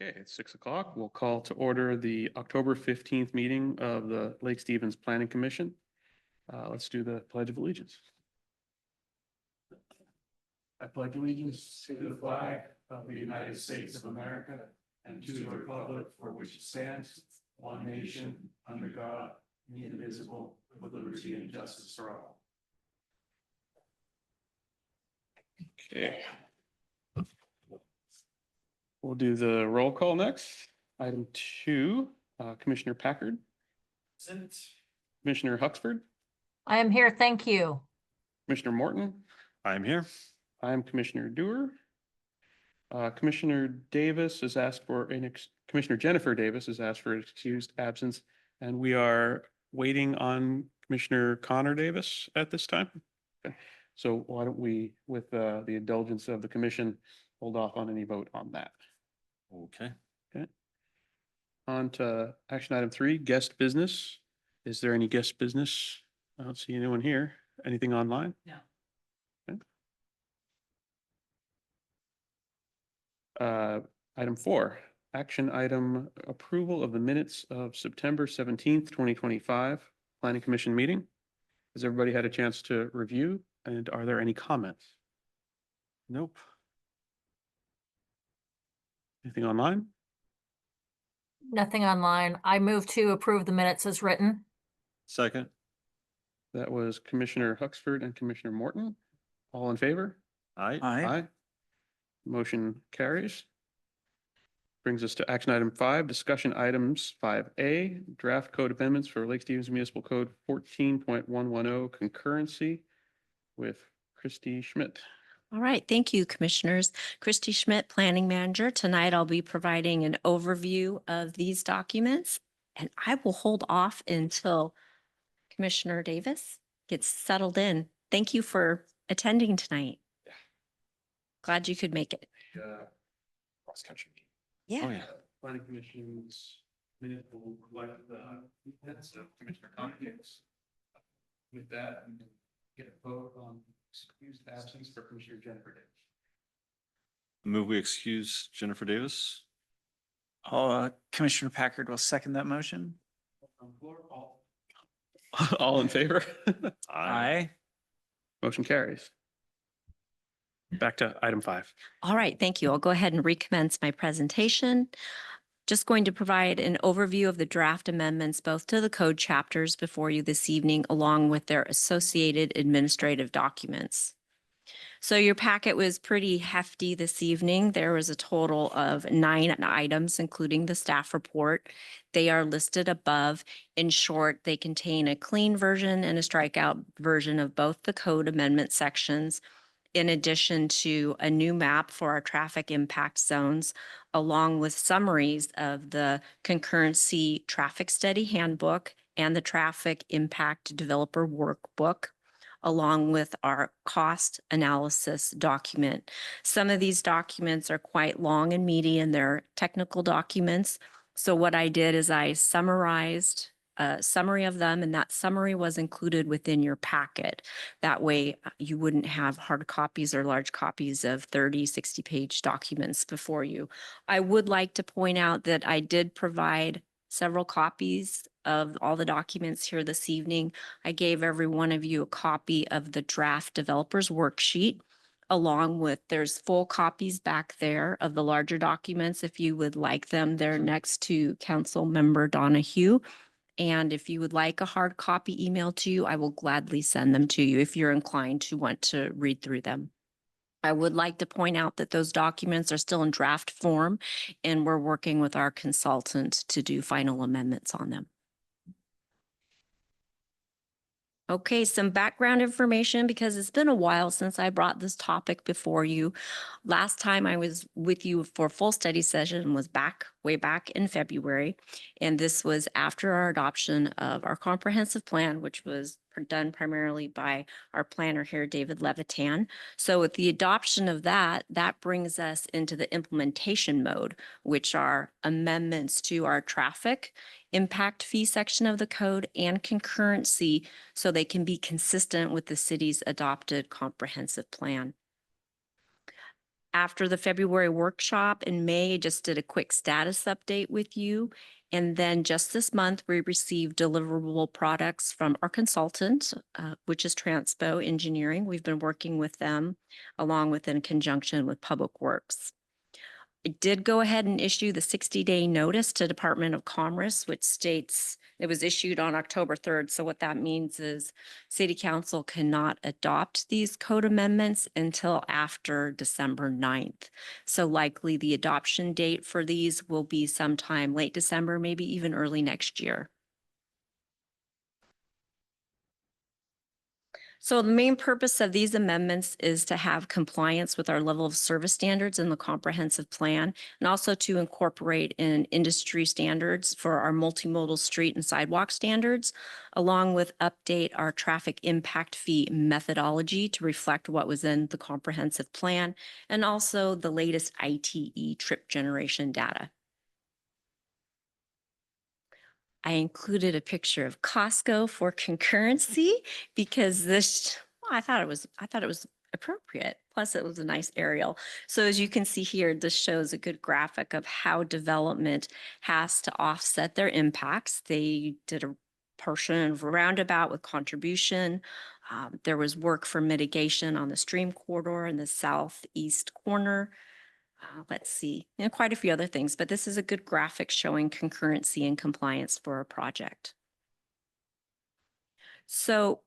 Okay, it's 6 o'clock. We'll call to order the October 15th meeting of the Lake Stevens Planning Commission. Let's do the Pledge of Allegiance. I pledge allegiance to the flag of the United States of America and to the republic for which it stands, one nation, under God, indivisible, with liberty and justice for all. Okay. We'll do the roll call next. Item 2, Commissioner Packard. Present. Commissioner Huxford. I am here, thank you. Commissioner Morton. I'm here. I'm Commissioner Dewar. Commissioner Davis has asked for Commissioner Jennifer Davis has asked for excused absence, and we are waiting on Commissioner Connor Davis at this time. Okay. So why don't we, with the indulgence of the commission, hold off on any vote on that. Okay. Okay. On to action item 3, guest business. Is there any guest business? I don't see anyone here. Anything online? No. Item 4, action item approval of the minutes of September 17th, 2025 Planning Commission meeting. Has everybody had a chance to review, and are there any comments? Nope. Anything online? Nothing online. I move to approve the minutes as written. Second. That was Commissioner Huxford and Commissioner Morton. All in favor? Aye. Aye. Motion carries. Brings us to action item 5, discussion items 5A, draft code amendments for Lake Stevens Municipal Code 14.110 concurrency with Christy Schmidt. All right, thank you, Commissioners. Christy Schmidt, Planning Manager. Tonight, I'll be providing an overview of these documents, and I will hold off until Commissioner Davis gets settled in. Thank you for attending tonight. Glad you could make it. Cross country. Yeah. Oh, yeah. Planning Commission's minute will reflect the minutes of Commissioner Conakis. With that, we can get a vote on excused absence for Commissioner Jennifer Davis. Move we excuse Jennifer Davis. Commissioner Packard will second that motion. On the floor, all in favor? Aye. Motion carries. Back to item 5. All right, thank you. I'll go ahead and recommence my presentation. Just going to provide an overview of the draft amendments, both to the code chapters before you this evening, along with their associated administrative documents. So your packet was pretty hefty this evening. There was a total of 9 items, including the staff report. They are listed above. In short, they contain a clean version and a strikeout version of both the code amendment sections, in addition to a new map for our traffic impact zones, along with summaries of the concurrency traffic study handbook and the traffic impact developer workbook, along with our cost analysis document. Some of these documents are quite long and meaty, and they're technical documents. So what I did is I summarized a summary of them, and that summary was included within your packet. That way you wouldn't have hard copies or large copies of 30, 60-page documents before you. I would like to point out that I did provide several copies of all the documents here this evening. I gave every one of you a copy of the draft developer's worksheet, along with there's full copies back there of the larger documents. If you would like them, they're next to Council Member Donahue. And if you would like a hard copy emailed to you, I will gladly send them to you if you're inclined to want to read through them. I would like to point out that those documents are still in draft form, and we're working with our consultant to do final amendments on them. Okay, some background information, because it's been a while since I brought this topic before you. Last time I was with you for a full study session was way back in February. And this was after our adoption of our comprehensive plan, which was done primarily by our planner here, David Levitan. So with the adoption of that, that brings us into the implementation mode, which are amendments to our traffic impact fee section of the code and concurrency, so they can be consistent with the city's adopted comprehensive plan. After the February workshop in May, I just did a quick status update with you. And then just this month, we received deliverable products from our consultant, which is Transpo Engineering. We've been working with them along with in conjunction with Public Works. I did go ahead and issue the 60-day notice to Department of Commerce, which states it was issued on October 3rd. So what that means is City Council cannot adopt these code amendments until after December 9th. So likely the adoption date for these will be sometime late December, maybe even early next year. So the main purpose of these amendments is to have compliance with our level of service standards in the comprehensive plan, and also to incorporate in industry standards for our multimodal street and sidewalk standards, along with update our traffic impact fee methodology to reflect what was in the comprehensive plan, and also the latest ITE trip generation data. I included a picture of Costco for concurrency because this, well, I thought it was appropriate. Plus it was a nice aerial. So as you can see here, this shows a good graphic of how development has to offset their impacts. They did a portion of roundabout with contribution. There was work for mitigation on the stream corridor in the southeast corner. Let's see, quite a few other things, but this is a good graphic showing concurrency and compliance for a project. So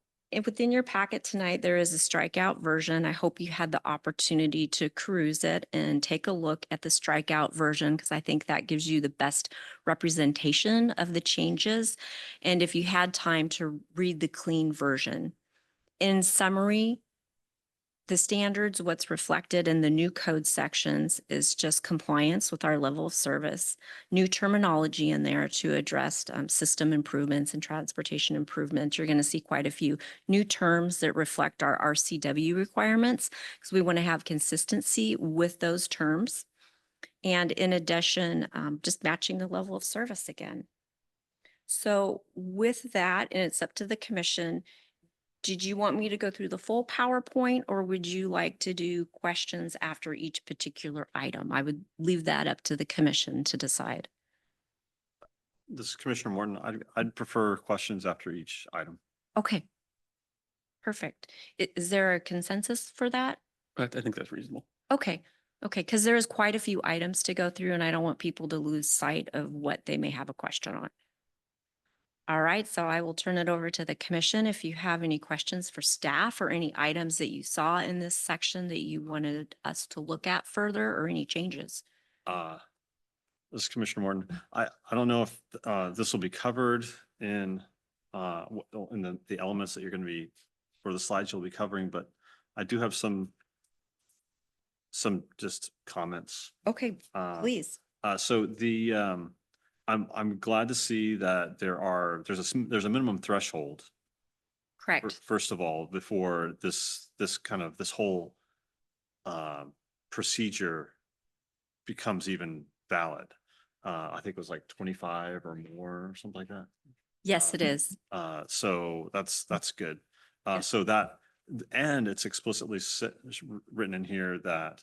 within your packet tonight, there is a strikeout version. I hope you had the opportunity to cruise it and take a look at the strikeout version, because I think that gives you the best representation of the changes. And if you had time to read the clean version. In summary, the standards, what's reflected in the new code sections is just compliance with our level of service, new terminology in there to address system improvements and transportation improvements. You're going to see quite a few new terms that reflect our RCW requirements because we want to have consistency with those terms. And in addition, just matching the level of service again. So with that, and it's up to the commission, did you want me to go through the full PowerPoint, or would you like to do questions after each particular item? I would leave that up to the commission to decide. This is Commissioner Morton. I'd prefer questions after each item. Okay. Perfect. Is there a consensus for that? I think that's reasonable. Okay. Okay, because there is quite a few items to go through and I don't want people to lose sight of what they may have a question on. All right, so I will turn it over to the commission. If you have any questions for staff or any items that you saw in this section that you wanted us to look at further or any changes. This is Commissioner Morton. I don't know if this will be covered in the elements that you're going to be, for the slides you'll be covering, but I do have some just comments. Okay, please. So I'm glad to see that there's a minimum threshold. Correct. First of all, before this whole procedure becomes even valid. I think it was like 25 or more or something like that. Yes, it is. So that's good. Yes. So that, and it's explicitly written in here that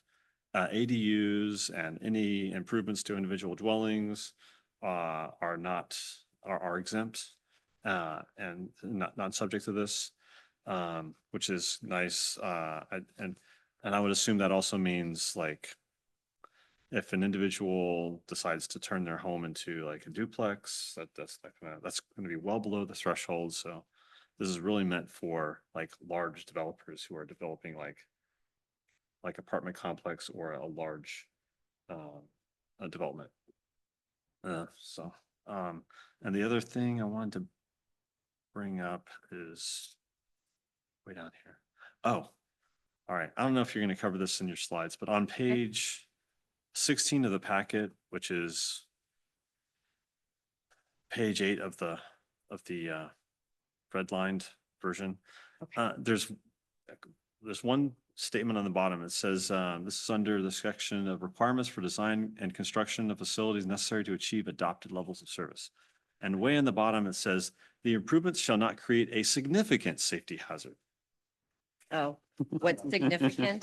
ADUs and any improvements to individual dwellings are exempt and not subject to this, which is nice. And I would assume that also means like if an individual decides to turn their home into like a duplex, that's going to be well below the threshold. So this is really meant for like large developers who are developing like apartment complex or a large development. And the other thing I wanted to bring up is way down here. Oh, all right. I don't know if you're going to cover this in your slides, but on page 16 of the packet, which is page 8 of the redlined version, there's one statement on the bottom. It says this is under the section of requirements for design and construction of facilities necessary to achieve adopted levels of service. And way in the bottom, it says the improvements shall not create a significant safety hazard. Oh, What's significant?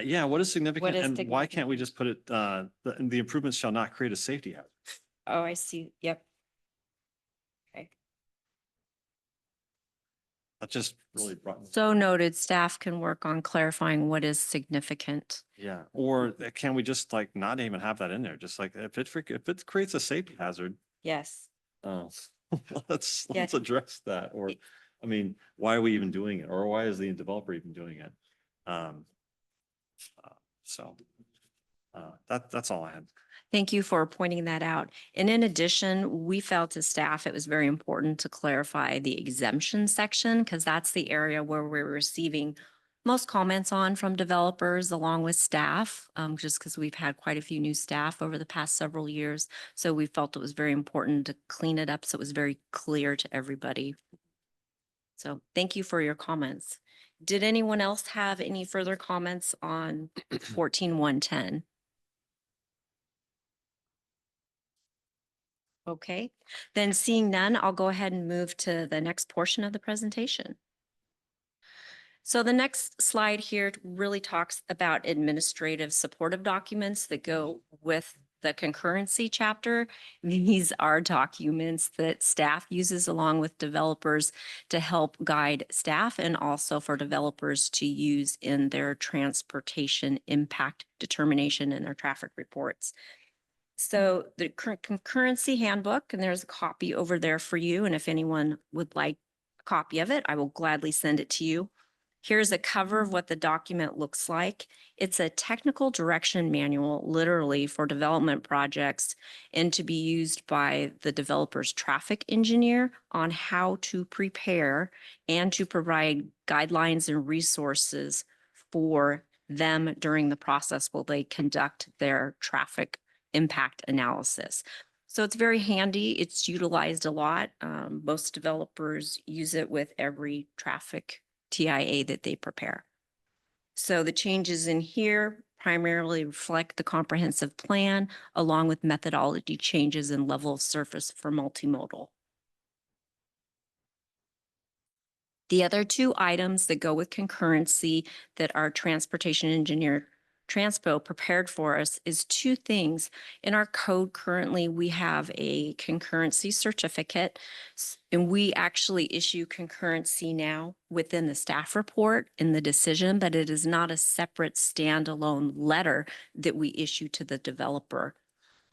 Yeah, what is significant is and why can't we just put it, the improvements shall not create a safety hazard? Oh, I see. Yep. Okay. That just really brought. So noted, staff can work on clarifying what is significant. Yeah, or can we just like not even have that in there? Just like if it creates a safety hazard, Yes. uh, let's Yeah. address that. Or, I mean, why are we even doing it? Or why is the developer even doing it? So that's all I had. Thank you for pointing that out. And in addition, we felt as staff, it was very important to clarify the exemption section because that's the area where we're receiving most comments on from developers along with staff, just because we've had quite a few new staff over the past several years. So we felt it was very important to clean it up so it was very clear to everybody. So thank you for your comments. Did anyone else have any further comments on 14.110? Okay, then seeing none, I'll go ahead and move to the next portion of the presentation. So the next slide here really talks about administrative supportive documents that go with the concurrency chapter. These are documents that staff uses along with developers to help guide staff and also for developers to use in their transportation impact determination and their traffic reports. So the concurrency handbook, and there's a copy over there for you. And if anyone would like a copy of it, I will gladly send it to you. Here's a cover of what the document looks like. It's a technical direction manual, literally for development projects and to be used by the developer's traffic engineer on how to prepare and to provide guidelines and resources for them during the process while they conduct their traffic impact analysis. So it's very handy. It's utilized a lot. Most developers use it with every traffic TIA that they prepare. So the changes in here primarily reflect the comprehensive plan along with methodology changes and level of service for multimodal. The other two items that go with concurrency that our transportation engineer Transpo prepared for us is two things. In our code currently, we have a concurrency certificate, and we actually issue concurrency now within the staff report in the decision, but it is not a separate standalone letter that we issue to the developer.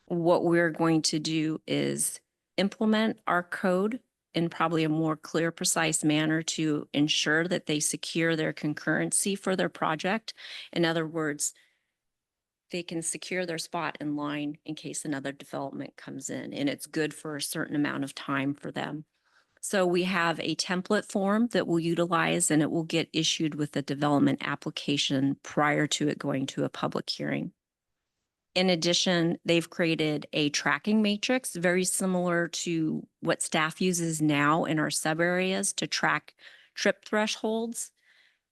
What we're going to do is implement our code in probably a more clear, precise manner to ensure that they secure their concurrency for their project. In other words, they can secure their spot in line in case another development comes in, and it's good for a certain amount of time for them. So we have a template form that we'll utilize, and it will get issued with the development application prior to it going to a public hearing. In addition, they've created a tracking matrix very similar to what staff uses now in our sub areas to track trip thresholds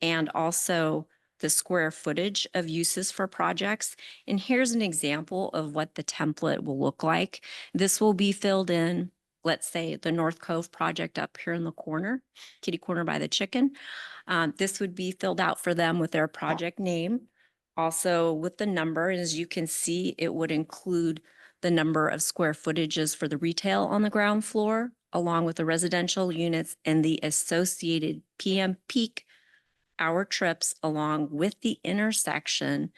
and also the square footage of uses for projects. And here's an example of what the template will look like. This will be filled in, let's say the North Cove project up here in the corner, kitty corner by the chicken. This would be filled out for them with their project name. Also with the number, as you can see, it would include the number of square footages for the retail on the ground floor, along with the residential units and the associated PM peak hour trips along with the intersection.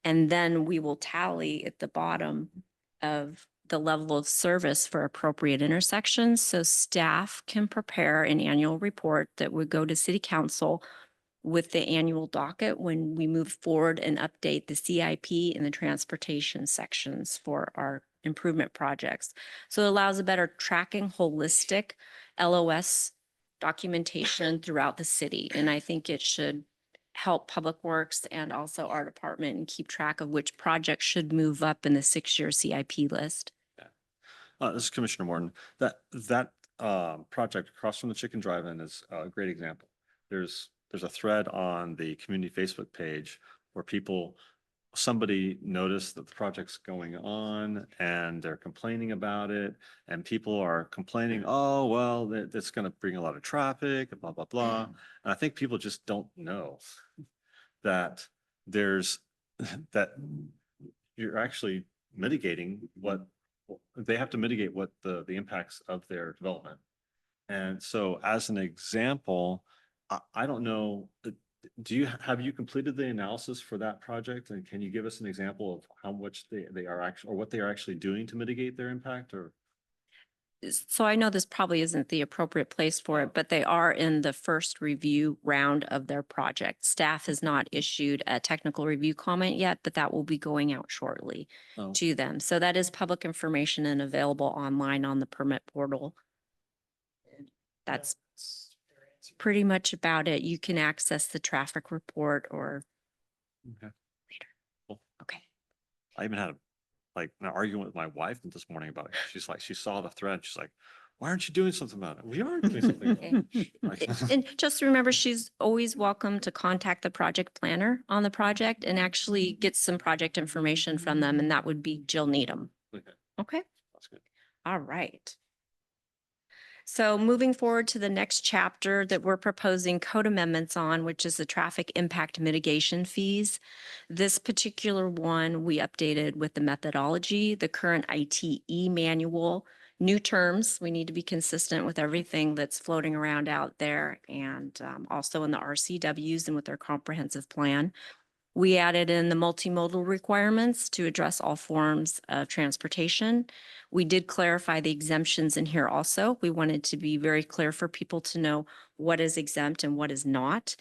And then we will tally at the bottom of the level of service for appropriate intersections. So staff can prepare an annual report that would go to City Council with the annual docket when we move forward and update the CIP and the transportation sections for our improvement projects. So it allows a better tracking, holistic LOS documentation throughout the city. And I think it should help Public Works and also our department and keep track of which projects should move up in the 6-year CIP list. This is Commissioner Morton. That project across from the Chicken Drive-In is a great example. There's a thread on the community Facebook page where somebody noticed that the project's going on and they're complaining about it, and people are complaining, oh, well, that's going to bring a lot of traffic, blah, blah, blah. And I think people just don't know. that there's, that you're actually mitigating what, they have to mitigate what the impacts of their development. And so as an example, I don't know, have you completed the analysis for that project? And can you give us an example of how much they are actually, or what they are actually doing to mitigate their impact, or? So I know this probably isn't the appropriate place for it, but they are in the first review round of their project. Staff has not issued a technical review comment yet, but that will be going out shortly Oh, to them. So that is public information and available online on the permit portal. That's pretty much about it. You can access the traffic report or okay. okay. I even had like an argument with my wife this morning about it. She's like, she saw the thread. She's like, why aren't you doing something about it? We are doing something about it. Like- And just remember, she's always welcome to contact the project planner on the project and actually get some project information from them, and that would be Jill Needham. Okay, Okay, that's good. all right. So moving forward to the next chapter that we're proposing code amendments on, which is the traffic impact mitigation fees. This particular one, we updated with the methodology, the current ITE manual, new terms. We need to be consistent with everything that's floating around out there, and also in the RCWs and with their comprehensive plan. We added in the multimodal requirements to address all forms of transportation. We did clarify the exemptions in here also. We wanted to be very clear for people to know what is exempt and what is not.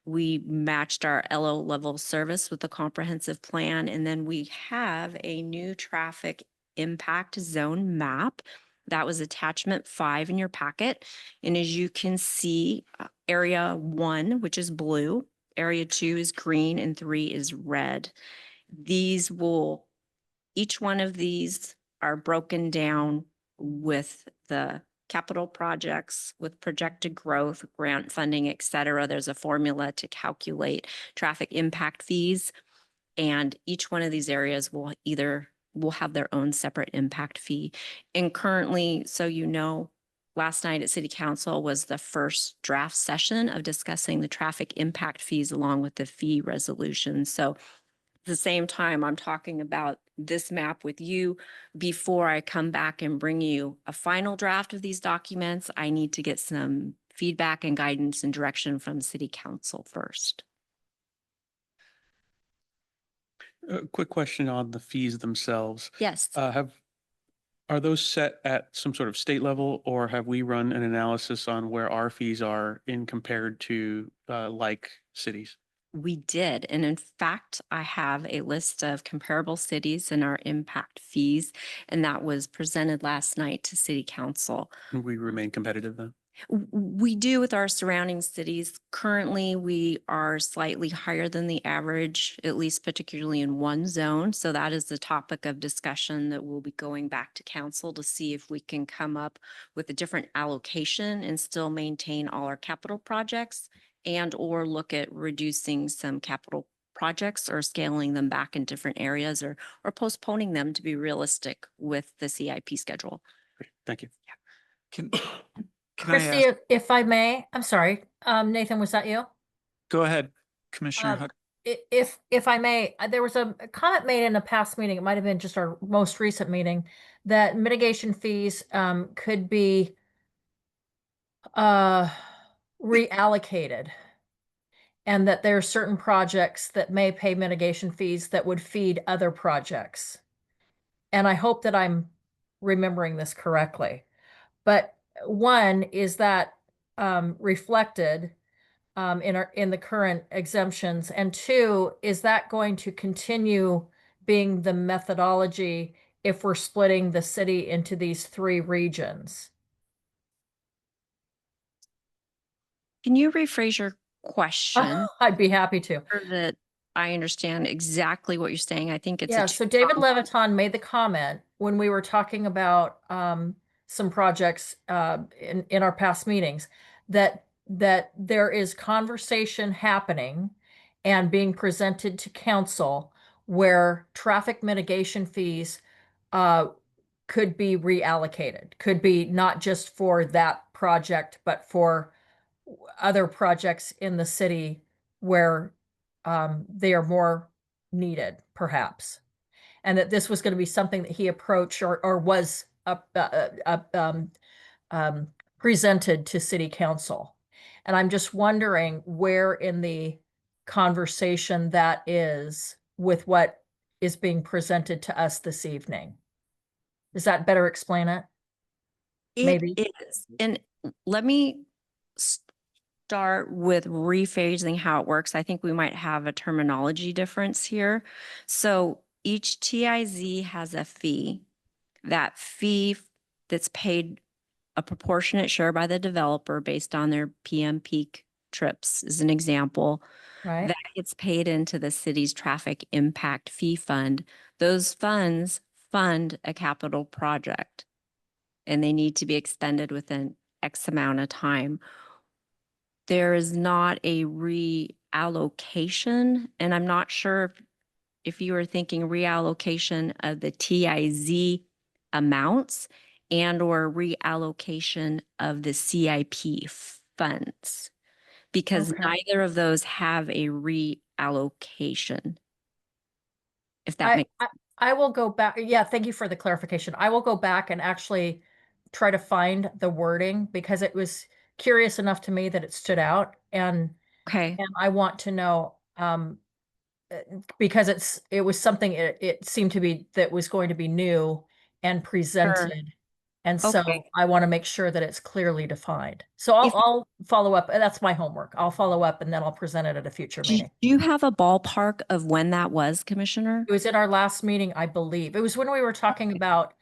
We matched our LO level service with the comprehensive plan, and then we have a new traffic impact zone map. That was attachment 5 in your packet. And as you can see, area 1, which is blue, area 2 is green, and 3 is red. Each one of these are broken down with the capital projects, with projected growth, grant funding, et cetera. There's a formula to calculate traffic impact fees. And each one of these areas will have their own separate impact fee. And currently, so you know, last night at City Council was the first draft session of discussing the traffic impact fees along with the fee resolution. So at the same time, I'm talking about this map with you. Before I come back and bring you a final draft of these documents, I need to get some feedback and guidance and direction from City Council first. A quick question on the fees themselves. Yes. Are those set at some sort of state level, or have we run an analysis on where our fees are in compared to like cities? We did. And in fact, I have a list of comparable cities and our impact fees, and that was presented last night to City Council. And we remain competitive then? We do with our surrounding cities. Currently, we are slightly higher than the average, at least particularly in one zone. So that is the topic of discussion that we'll be going back to council to see if we can come up with a different allocation and still maintain all our capital projects, and or look at reducing some capital projects or scaling them back in different areas, or postponing them to be realistic with the CIP schedule. Great, thank you. Can I Christie, ask, if I may, I'm sorry. Nathan, was that you? go ahead, Commissioner Huck. If I may, there was a comment made in a past meeting, it might have been just our most recent meeting, that mitigation fees could be reallocated. And that there are certain projects that may pay mitigation fees that would feed other projects. And I hope that I'm remembering this correctly. But one, is that reflected in the current exemptions? And two, is that going to continue being the methodology if we're splitting the city into these 3 regions? Can you rephrase your question I'd be happy to. so that I understand exactly what you're saying? I think it's a Yeah, so David Leviton made the comment when we were talking about some projects in our past meetings, that there is conversation happening and being presented to council where traffic mitigation fees could be reallocated, could be not just for that project, but for other projects in the city where they are more needed, perhaps. And that this was going to be something that he approached or was presented to city council. And I'm just wondering where in the conversation that is with what is being presented to us this evening. Does that better explain it? Maybe. It is. And let me start with rephrasing how it works. I think we might have a terminology difference here. So each TIZ has a fee. That fee that's paid a proportionate share by the developer based on their PM peak trips is an example. Right? That gets paid into the city's traffic impact fee fund. Those funds fund a capital project and they need to be expended within X amount of time. There is not a reallocation, and I'm not sure if you were thinking reallocation of the TIZ amounts and or reallocation of the CIP funds, because Okay. neither of those have a reallocation. If that makes I will go back. Yeah, thank you for the clarification. I will go back and actually try to find the wording because it was curious enough to me that it stood out. okay. And I want to know, because it was something, it seemed to be that was going to be new and presented. And so Okay. I want to make sure that it's clearly defined. So I'll follow up. That's my homework. I'll follow up and then I'll present it at a future Do meeting. you have a ballpark of when that was, Commissioner? It was in our last meeting, I believe. It was when we were talking about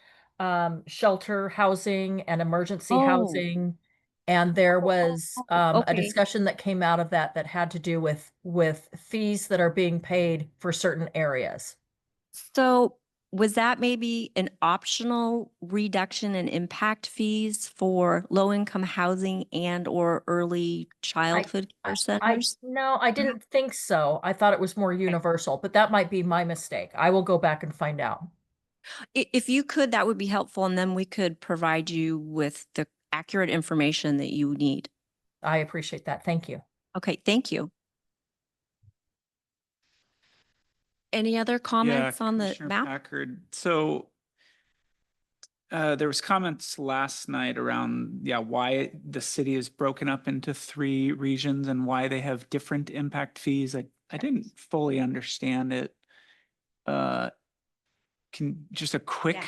shelter housing and emergency Oh. housing. And there was a Okay. discussion that came out of that that had to do with fees that are being paid for certain areas. So was that maybe an optional reduction in impact fees for low-income housing and or early childhood care centers? No, I didn't think so. I thought it was more universal, but that might be my mistake. I will go back and find out. If you could, that would be helpful, and then we could provide you with the accurate information that you need. I appreciate that. Thank you. Okay, thank you. Any other comments on the Commissioner map? Packard. So there was comments last night around, why the city is broken up into 3 regions and why they have different impact fees. I didn't fully understand it. Can just a quick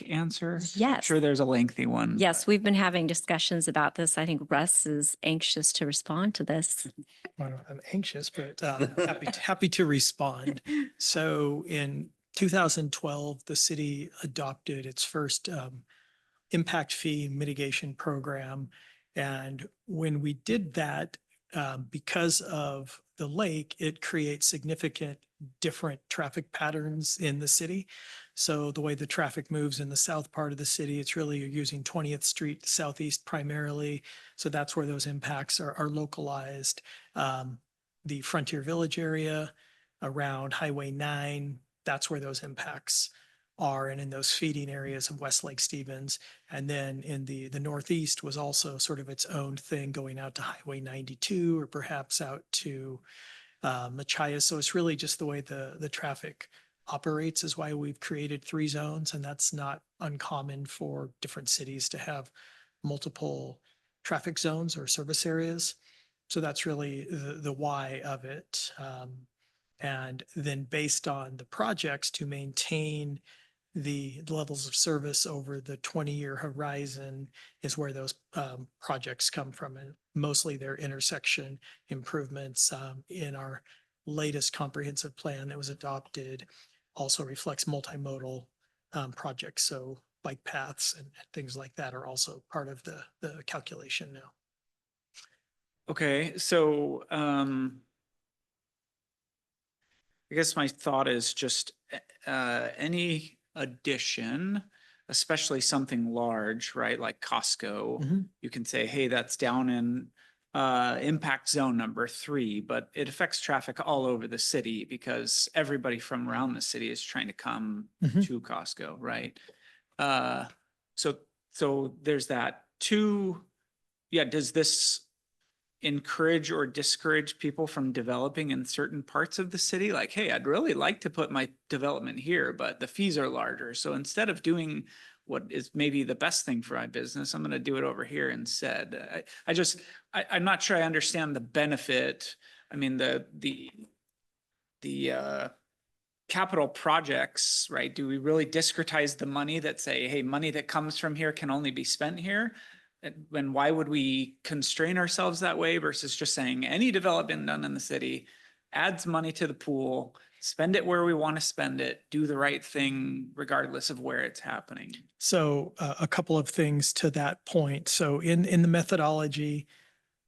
answer? Yes. Sure, there's a lengthy one. Yes, we've been having discussions about this. I think Russ is anxious to respond to this. Well, I'm anxious, but happy to respond. So in 2012, the city adopted its first impact fee mitigation program. And when we did that, because of the lake, it creates significant different traffic patterns in the city. So the way the traffic moves in the south part of the city, it's really you're using 20th Street Southeast primarily. So that's where those impacts are localized. The Frontier Village area around Highway 9, that's where those impacts are, and in those feeding areas of Westlake Stevens. And then in the Northeast was also sort of its own thing going out to Highway 92 or perhaps out to Machias. So it's really just the way the traffic operates is why we've created 3 zones. And that's not uncommon for different cities to have multiple traffic zones or service areas. So that's really the why of it. And then based on the projects to maintain the levels of service over the 20-year horizon is where those projects come from. And mostly they're intersection improvements. In our latest comprehensive plan that was adopted also reflects multimodal projects. So bike paths and things like that are also part of the calculation now. Okay, so I guess my thought is just any addition, especially something large, right, like Costco, you can say, hey, that's down in impact zone number 3, but it affects traffic all over the city because everybody from around the city is trying to come to Costco, right? So there's that. 2, does this encourage or discourage people from developing in certain parts of the city? Like, hey, I'd really like to put my development here, but the fees are larger. So instead of doing what is maybe the best thing for my business, I'm going to do it over here instead. I'm not sure I understand the benefit. I mean, the capital projects, right? Do we really discretize the money that say, hey, money that comes from here can only be spent here? And why would we constrain ourselves that way versus just saying any development done in the city adds money to the pool, spend it where we want to spend it, do the right thing regardless of where it's happening? So a couple of things to that point. So in the methodology,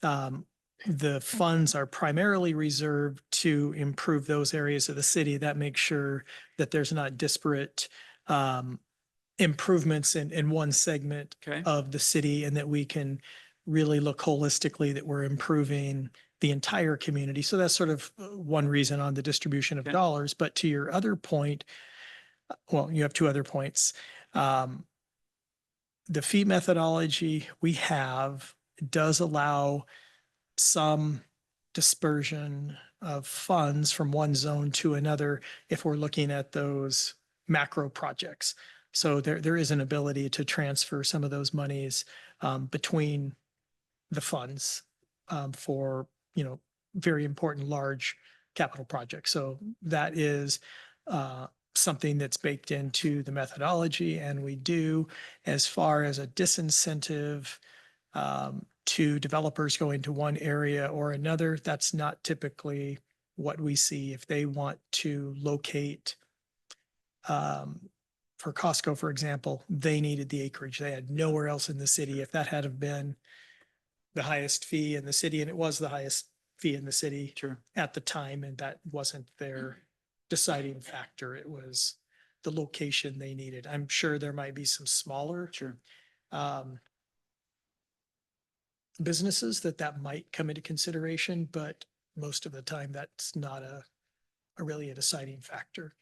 the funds are primarily reserved to improve those areas of the city that make sure that there's not disparate improvements in one segment Okay. of the city, and that we can really look holistically that we're improving the entire community. So that's sort of one reason on the distribution of Okay. dollars. But to your other point, well, you have two other points. The fee methodology we have does allow some dispersion of funds from one zone to another if we're looking at those macro projects. So there is an ability to transfer some of those monies between the funds for, very important large capital projects. So that is something that's baked into the methodology, and we do. As far as a disincentive to developers going to one area or another, that's not typically what we see. If they want to locate, for Costco, for example, they needed the acreage. They had nowhere else in the city. If that had have been the highest fee in the city, and it was the highest fee in the city Sure. at the time, and that wasn't their deciding factor. It was the location they needed. I'm sure there might be some smaller Sure. businesses that might come into consideration, but most of the time that's not a really a deciding factor.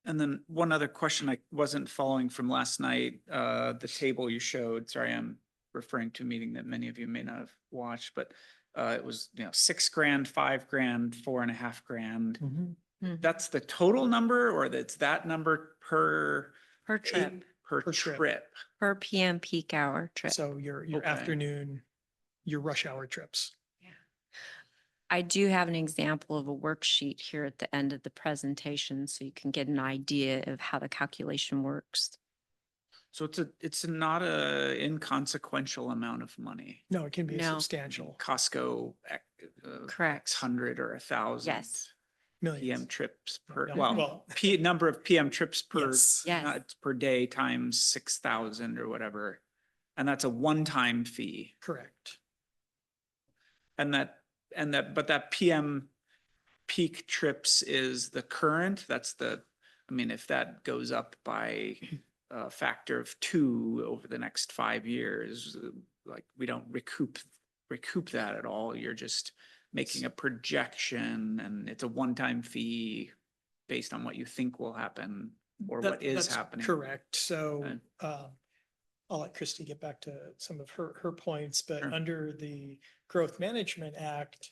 And then one other question I wasn't following from last night, the table you showed, sorry, I'm referring to a meeting that many of you may not have watched, but it was, $6 grand, $5 grand, $4.5 grand. That's the total number, or that's that number per Per trip, per Per trip. trip? per PM peak hour trip. So your Okay. afternoon, your rush hour trips. I do have an example of a worksheet here at the end of the presentation, so you can get an idea of how the calculation works. So it's not a inconsequential amount of money. No, it can be No. substantial. Costco, Correct. X hundred or 1,000. Yes. Millions. PM trips per, No, well, number of PM trips per, Yes. Yes. per day times 6,000 or whatever. And that's a one-time fee. Correct. But that PM peak trips is the current, if that goes up by a factor of 2 over the next 5 years, like we don't recoup that at all. You're just making a projection, and it's a one-time fee based on what you think will happen or what is That's happening. Correct. So Okay. I'll let Christy get back to some of her points, but Sure. under the Growth Management Act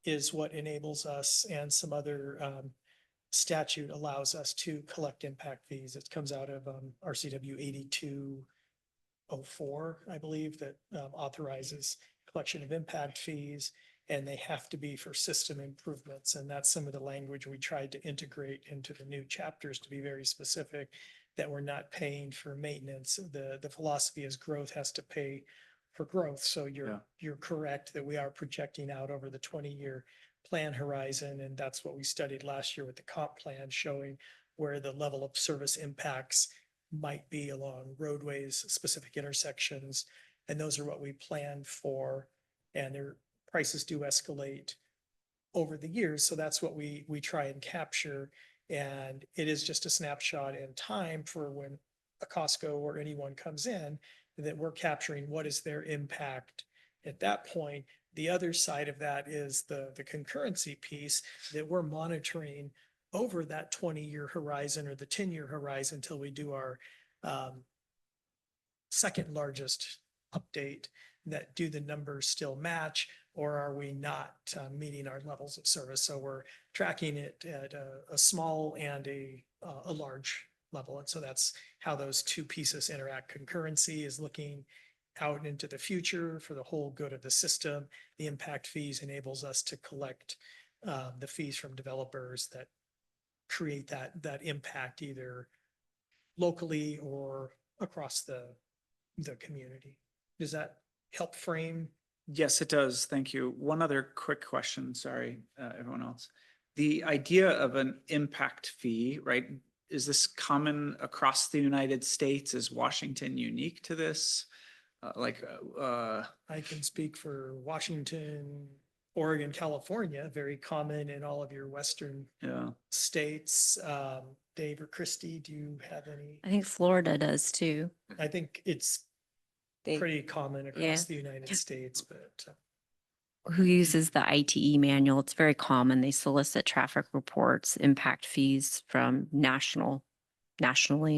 is what enables us, and some other statute allows us to collect impact fees. It comes out of RCW 8204, I believe, that authorizes collection of impact fees, and they have to be for system improvements. And that's some of the language we tried to integrate into the new chapters to be very specific, that we're not paying for maintenance. The philosophy is growth has to pay for growth. So you're correct that we are projecting out over the 20-year plan horizon. And that's what we studied last year with the comp plan, showing where the level of service impacts might be along roadways, specific intersections. And those are what we planned for. And their prices do escalate over the years. So that's what we try and capture. And it is just a snapshot in time for when a Costco or anyone comes in, that we're capturing what is their impact at that point. The other side of that is the concurrency piece, that we're monitoring over that 20-year horizon or the 10-year horizon until we do our second largest update, that do the numbers still match, or are we not meeting our levels of service? So we're tracking it at a small and a large level. And so that's how those two pieces interact. Concurrency is looking out into the future for the whole good of the system. The impact fees enables us to collect the fees from developers that create that impact either locally or across the community. Does that help frame? Yes, it does. Thank you. One other quick question. Sorry, everyone else. The idea of an impact fee, right? Is this common across the United States? Is Washington unique to this? I can speak for Washington, Oregon, California, very common in all of your western Yeah. states. Dave or Christy, do you have any? I think Florida does too. I think it's They, pretty common yeah. across the United States, but who uses the ITE manual? It's very common. They solicit traffic reports, impact fees from nationally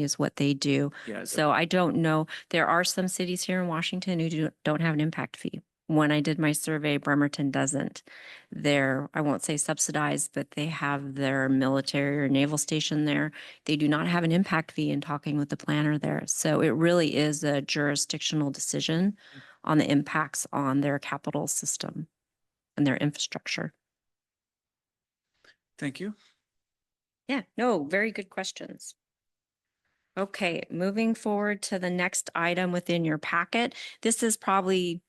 is what they do. Yeah. So I don't know. There are some cities here in Washington who don't have an impact fee. When I did my survey, Bremerton doesn't. They're, I won't say subsidized, but they have their military or naval station there. They do not have an impact fee in talking with the planner there. So it really is a jurisdictional decision on the impacts on their capital system and their infrastructure. Thank you. Yeah, no, very good questions. Okay, moving forward to the next item within your packet. This is probably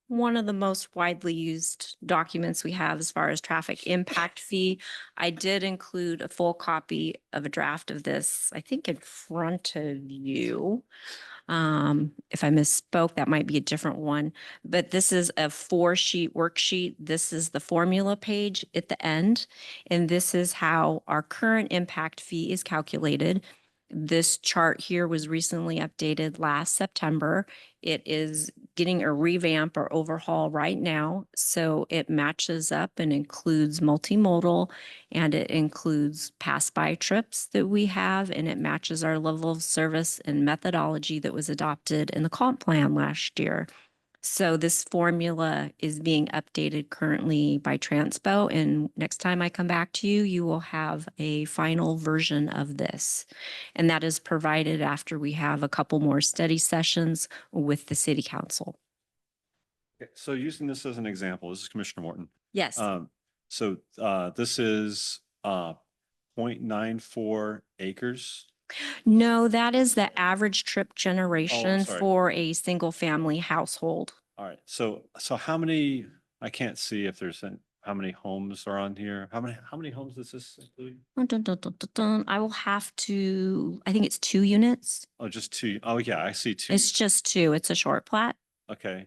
one of the most widely used documents we have as far as traffic impact fee. I did include a full copy of a draft of this, I think in front of you. If I misspoke, that might be a different one, but this is a 4-sheet worksheet. This is the formula page at the end, and this is how our current impact fee is calculated. This chart here was recently updated last September. It is getting a revamp or overhaul right now. So it matches up and includes multimodal, and it includes pass-by trips that we have, and it matches our level of service and methodology that was adopted in the comp plan last year. So this formula is being updated currently by Transpo, and next time I come back to you, you will have a final version of this. And that is provided after we have a couple more study sessions with the city council. Okay, so using this as an example, this is Commissioner Morton. Yes, This is 0.94 acres. no, that is the average trip generation sorry. for a single family household. All right, so how many, I can't see if there's, how many homes are on here? How many homes does this include? Dun, dun, dun, dun, dun, dun. I will have to, I think it's 2 units. Oh, just two. Oh, yeah, I see two. It's just 2. It's a short plat. Okay.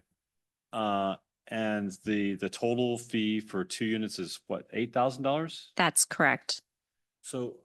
And the total fee for 2 units is what, $8,000? That's correct. So,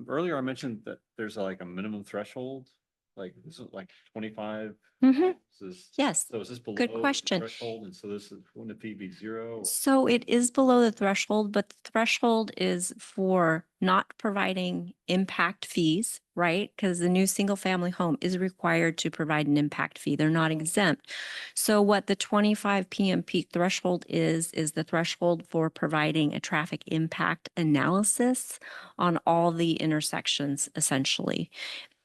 earlier I mentioned that there's like a minimum threshold, like this is like 25. Mhm. This is- Yes. So is this below? Good the question. Threshold, and so this is, wouldn't the fee be 0? So it is below the threshold, but the threshold is for not providing impact fees, right? Because the new single family home is required to provide an impact fee. They're not exempt. So what the 25 PM peak threshold is the threshold for providing a traffic impact analysis on all the intersections essentially.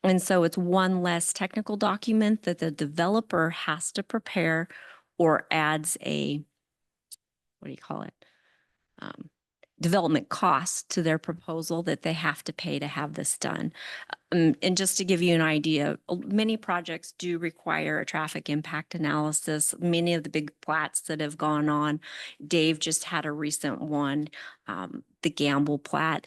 And so it's one less technical document that the developer has to prepare or adds a, what do you call it? Development costs to their proposal that they have to pay to have this done. And just to give you an idea, many projects do require a traffic impact analysis. Many of the big plats that have gone on, Dave just had a recent one, the Gamble plat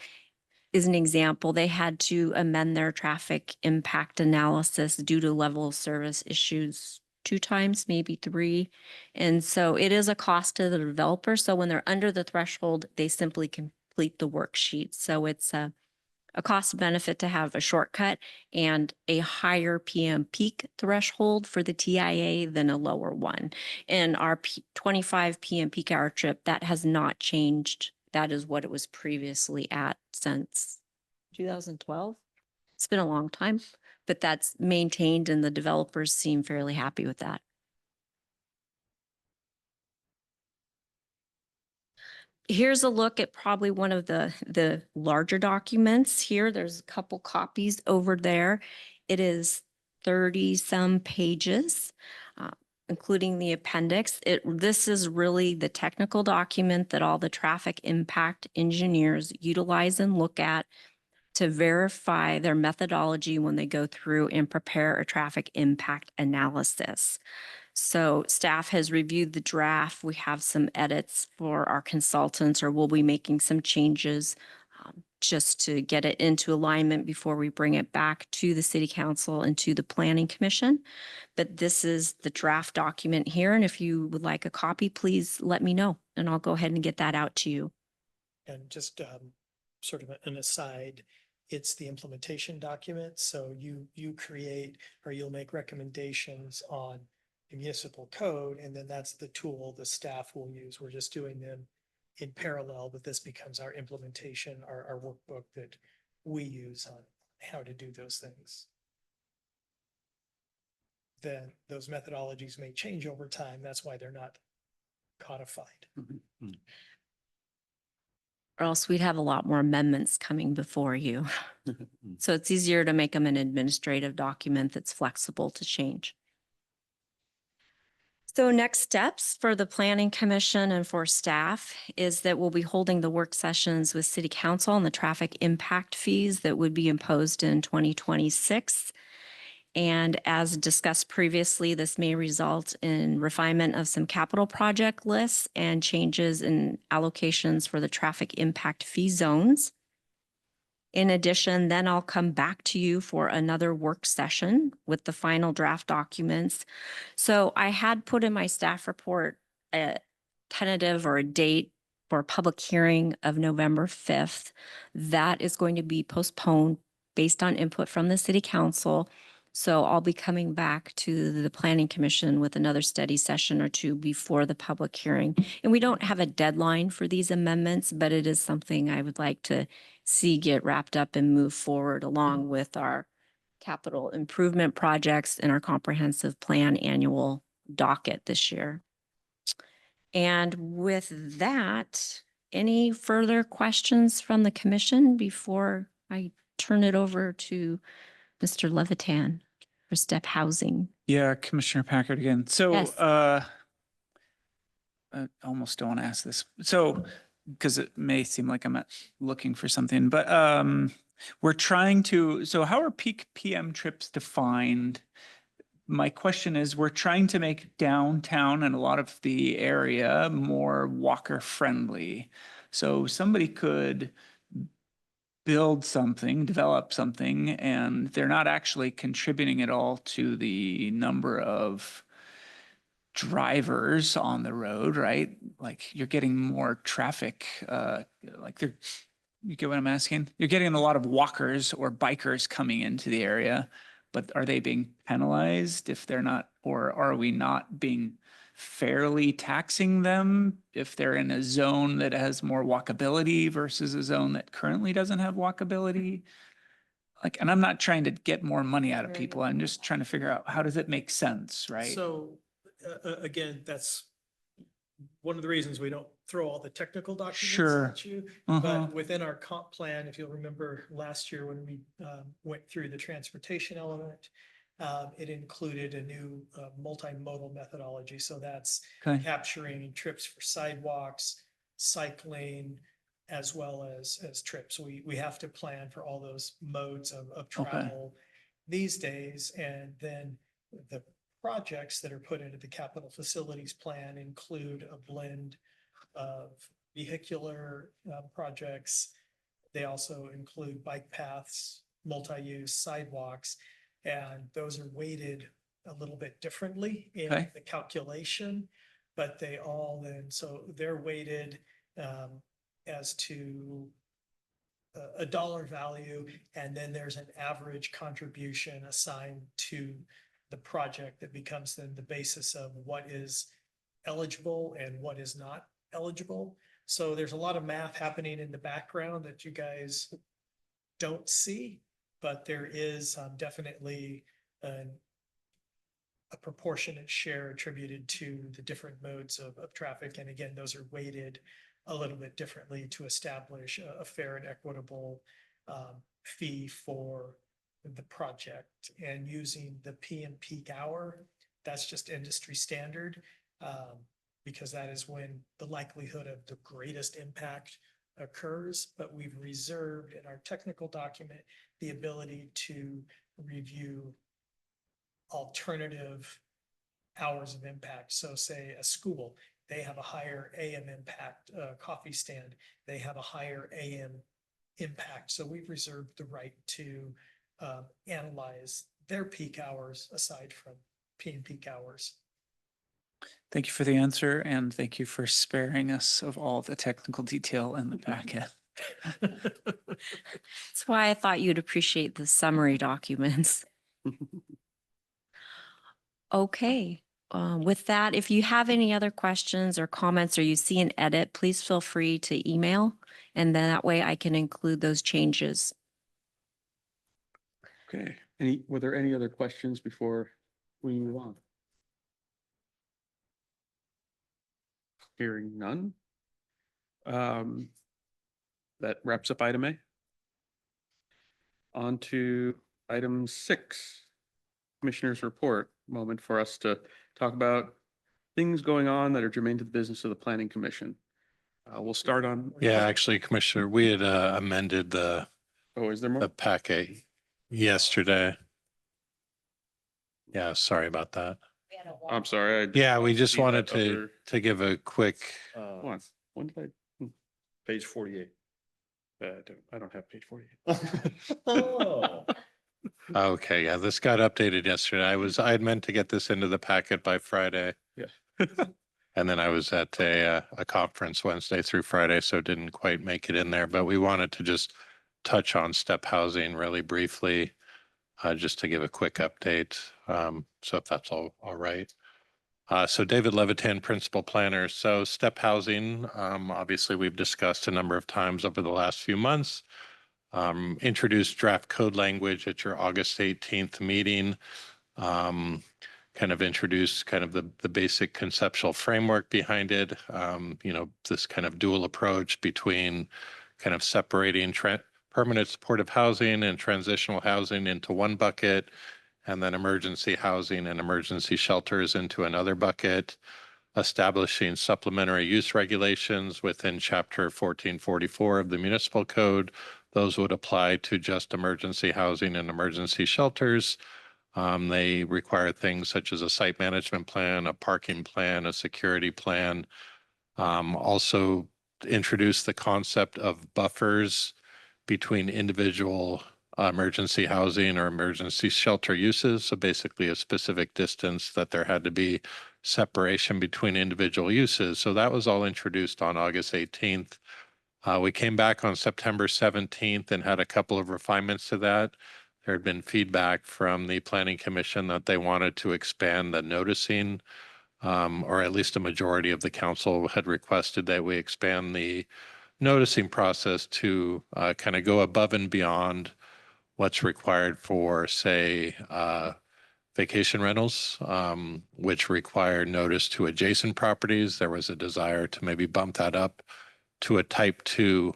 is an example. They had to amend their traffic impact analysis due to level of service issues 2 times, maybe 3. And so it is a cost to the developer. So when they're under the threshold, they simply complete the worksheet. So it's a cost benefit to have a shortcut and a higher PM peak threshold for the TIA than a lower one. And our 25 PM peak hour trip, that has not changed. That is what it was previously at since 2012. It's been a long time, but that's maintained and the developers seem fairly happy with that. Here's a look at probably one of the larger documents here. There's a couple copies over there. It is 30-some pages, uh, including the appendix. This is really the technical document that all the traffic impact engineers utilize and look at to verify their methodology when they go through and prepare a traffic impact analysis. So staff has reviewed the draft. We have some edits for our consultants, or we'll be making some changes just to get it into alignment before we bring it back to the city council and to the planning commission. But this is the draft document here. And if you would like a copy, please let me know and I'll go ahead and get that out to you. And just sort of an aside, it's the implementation document. So you create or you'll make recommendations on the municipal code, and then that's the tool the staff will use. We're just doing them in parallel, but this becomes our implementation, our workbook that we use on how to do those things. Then those methodologies may change over time. That's why they're not codified. Or else we'd have a lot more amendments coming before you. So it's easier to make them an administrative document that's flexible to change. So next steps for the Planning Commission and for staff is that we'll be holding the work sessions with City Council on the traffic impact fees that would be imposed in 2026. And as discussed previously, this may result in refinement of some capital project lists and changes in allocations for the traffic impact fee zones. In addition, then I'll come back to you for another work session with the final draft documents. So I had put in my staff report a tentative or a date for a public hearing of November 5th. That is going to be postponed based on input from the city council. So I'll be coming back to the Planning Commission with another study session or two before the public hearing. And we don't have a deadline for these amendments, but it is something I would like to see get wrapped up and move forward along with our capital improvement projects and our comprehensive plan annual docket this year. And with that, any further questions from the commission before I turn it over to Mr. Levitan for STEP housing? Yeah, Commissioner Packard again. So, Yes. I almost don't want to ask this. So, because it may seem like I'm looking for something, but we're trying to, so how are peak PM trips defined? My question is, we're trying to make downtown and a lot of the area more walker friendly. So somebody could build something, develop something, and they're not actually contributing at all to the number of drivers on the road, right? Like you're getting more traffic, you get what I'm asking? You're getting a lot of walkers or bikers coming into the area, but are they being penalized if they're not, or are we not being fairly taxing them if they're in a zone that has more walkability versus a zone that currently doesn't have walkability? Like, and I'm not trying to get more money out of people. I'm just trying to figure out how does it make sense, right? So again, that's one of the reasons we don't throw all the technical documents Sure. at you. Uh-huh. But within our comp plan, if you'll remember last year when we went through the transportation element, it included a new multimodal methodology. So that's Okay. capturing trips for sidewalks, cycling, as well as trips. We have to plan for all those modes of travel these days. And then the projects that are put into the capital facilities plan include a blend of vehicular projects. They also include bike paths, multi-use sidewalks, and those are weighted a little bit differently in Okay. the calculation, but they all then, so they're weighted as to a dollar value, and then there's an average contribution assigned to the project that becomes then the basis of what is eligible and what is not eligible. So there's a lot of math happening in the background that you guys don't see, but there is definitely a proportionate share attributed to the different modes of traffic. And again, those are weighted a little bit differently to establish a fair and equitable fee for the project, and using the P and peak hour. That's just industry standard, because that is when the likelihood of the greatest impact occurs. But we've reserved in our technical document the ability to review alternative hours of impact. So say a school, they have a higher AM impact, coffee stand, they have a higher AM impact. So we've reserved the right to analyze their peak hours aside from P and peak hours. Thank you for the answer, and thank you for sparing us of all the technical detail in the packet. That's why I thought you'd appreciate the summary documents. Okay, with that, if you have any other questions or comments or you see an edit, please feel free to email, and then that way I can include those changes. Okay, were there any other questions before we move on? Hearing none. That wraps up item A. On to item 6, Commissioner's Report. Moment for us to talk about things going on that are germane to the business of the Planning Commission. We'll start on. Yeah, actually, Commissioner, we had amended the Oh, is there more? packet yesterday. Yeah, sorry about that. I'm sorry. Yeah, we just see that wanted other- to give a quick, Hold on. When did Page 48. I don't have page 48. Oh. okay, yeah, this got updated yesterday. I had meant to get this into the packet by Friday. Yeah. And then I was at a conference Wednesday through Friday, so didn't quite make it in there, but we wanted to just touch on step housing really briefly, just to give a quick update. So if that's all right. So David Levitan, Principal Planner. So step housing, obviously we've discussed a number of times over the last few months. Introduced draft code language at your August 18th meeting. Kind of introduced kind of the basic conceptual framework behind it. This kind of dual approach between kind of separating permanent supportive housing and transitional housing into one bucket, and then emergency housing and emergency shelters into another bucket, establishing supplementary use regulations within Chapter 1444 of the Municipal Code. Those would apply to just emergency housing and emergency shelters. They require things such as a site management plan, a parking plan, a security plan. Also introduce the concept of buffers between individual emergency housing or emergency shelter uses. So basically a specific distance that there had to be separation between individual uses. So that was all introduced on August 18th. We came back on September 17th and had a couple of refinements to that. There had been feedback from the Planning Commission that they wanted to expand the noticing, or at least a majority of the council had requested that we expand the noticing process to kind of go above and beyond what's required for, say, vacation rentals, which require notice to adjacent properties. There was a desire to maybe bump that up to a type 2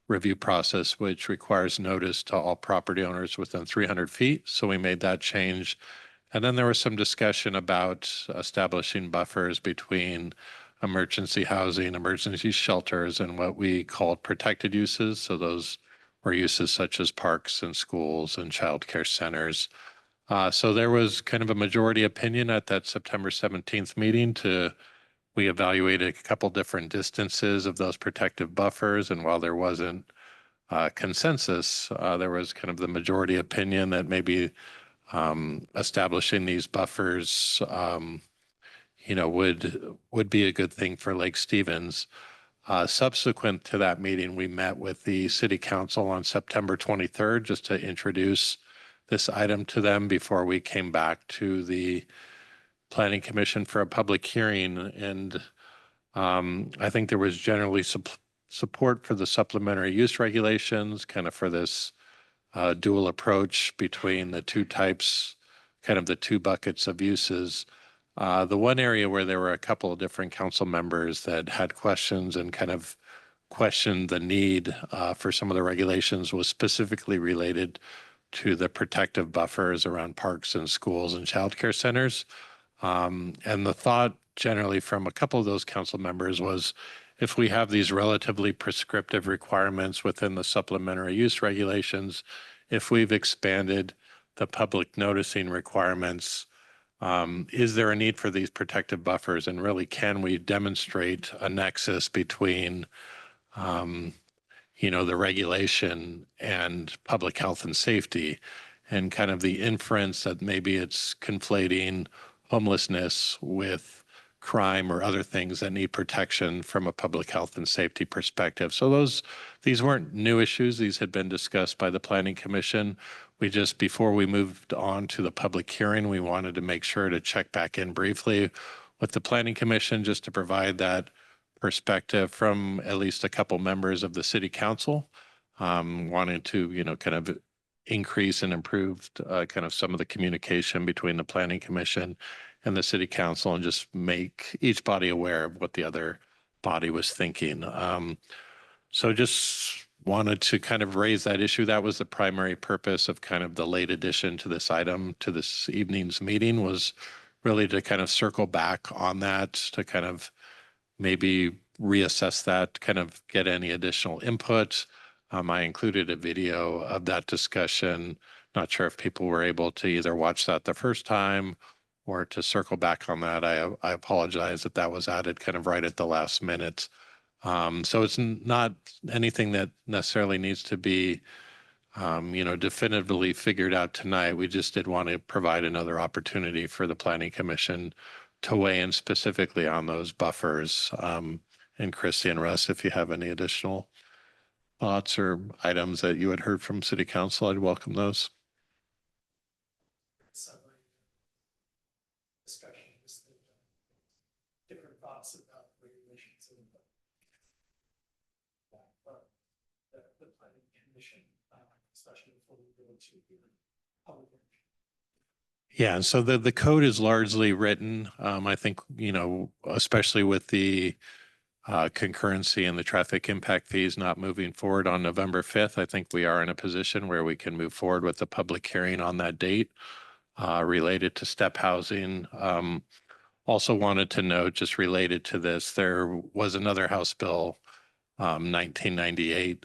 review process, which requires notice to all property owners within 300 feet. So we made that change. And then there was some discussion about establishing buffers between emergency housing, emergency shelters, and what we called protected uses. So those were uses such as parks and schools and childcare centers. So there was kind of a majority opinion at that September 17th meeting we evaluated a couple different distances of those protective buffers. And while there wasn't consensus, there was kind of the majority opinion that maybe establishing these buffers, would be a good thing for Lake Stevens. Subsequent to that meeting, we met with the City Council on September 23rd just to introduce this item to them before we came back to the Planning Commission for a public hearing. And I think there was generally support for the supplementary use regulations, kind of for this dual approach between the two types, kind of the two buckets of uses. The one area where there were a couple of different council members that had questions and kind of questioned the need for some of the regulations was specifically related to the protective buffers around parks and schools and childcare centers. And the thought generally from a couple of those council members was if we have these relatively prescriptive requirements within the supplementary use regulations, if we've expanded the public noticing requirements, is there a need for these protective buffers? And really, can we demonstrate a nexus between, the regulation and public health and safety, and kind of the inference that maybe it's conflating homelessness with crime or other things that need protection from a public health and safety perspective. So these weren't new issues. These had been discussed by the Planning Commission. We just, before we moved on to the public hearing, we wanted to make sure to check back in briefly with the Planning Commission just to provide that perspective from at least a couple members of the City Council, wanting to, kind of increase and improve kind of some of the communication between the Planning Commission and the City Council and just make each body aware of what the other body was thinking. So just wanted to kind of raise that issue. That was the primary purpose of kind of the late addition to this item to this evening's meeting, was really to kind of circle back on that, to kind of maybe reassess that, kind of get any additional input. I included a video of that discussion. Not sure if people were able to either watch that the first time or to circle back on that. I apologize that that was added kind of right at the last minute. So it's not anything that necessarily needs to be, definitively figured out tonight. We just did want to provide another opportunity for the Planning Commission to weigh in specifically on those buffers. And Christy and Russ, if you have any additional thoughts or items that you had heard from City Council, I'd welcome those. Discussions, different thoughts about regulations and the Planning Commission, especially before we go to public. Yeah, and so the code is largely written. I think, especially with the concurrency and the traffic impact fees not moving forward on November 5th, I think we are in a position where we can move forward with the public hearing on that date related to step housing. Also wanted to note, just related to this, there was another House Bill 1998